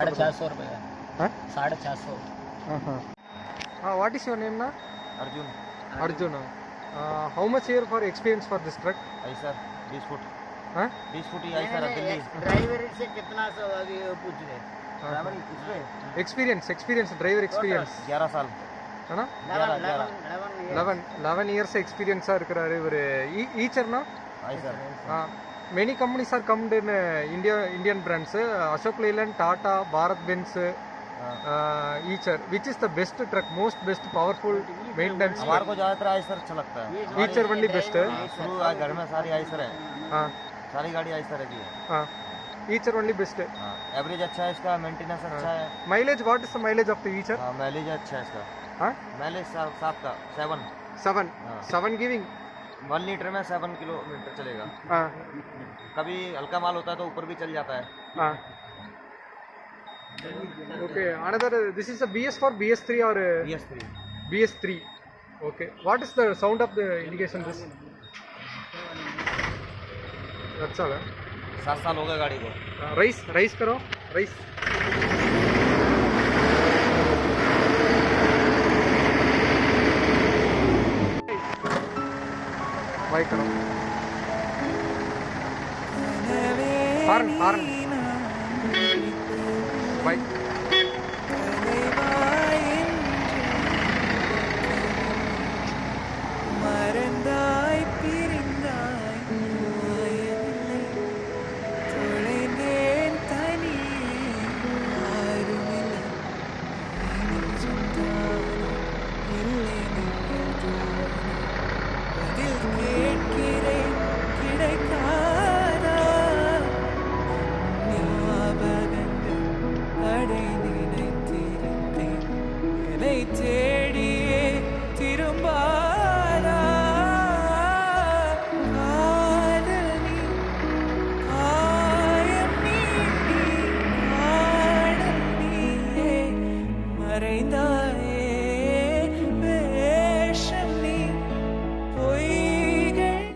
₹450 Huh? 450. What is your name now? Arjun Arjuna. How much year for experience for this truck? I sir 20 foot Huh? 20 foot he I sir Delhi driver से कितना सौ अभी पूछ रहे driver इसमें Experience, driver experience. 11 साल है ना? 11 years experience இருக்கிறாரு இவரு ஈச்சர்னா आई sir many companies are come in Indian brands Ashok Leyland, Tata, Bharat Benz, Eicher. Which is the best truck, most best powerful maintenance? हमारे को ज्यादातर आई सर अच्छा लगता है Eicher only best है. शुरू घर में सारी आई सर है हाँ सारी गाड़ी आई सर की है हाँ Eicher only best है. एवरेज अच्छा है इसका मेंटेनेंस अच्छा है Mileage, what is the mileage of the Eicher? Mileage अच्छा है इसका हाँ माइलेज 7 का 7 giving. 1 लीटर में 7 किलोमीटर चलेगा हाँ कभी हल्का माल होता है तो ऊपर भी चल जाता है हाँ. Okay, another this is a BS4, BS3 or BS3 BS3. Okay, what is the sound of the indication this? अच्छा है. 7 साल हो गए गाड़ी को राइस करो राइस. बाय करो. हॉर्न बाय. மறந்தாய் பிரிந்தாய் மாயவில்லை தொலைந்தேன் தனியே யாருமில்லை சொந்தானே இல்லை பதில் கேட்கிறேன் கிடைக்காதா ஞாபகங்கள் அடை நினைத்திருந்தேன் என்னை தேடியே திரும்பாதா காதல் நீ காயம் நீ காடல் நீயே மறைந்தாய்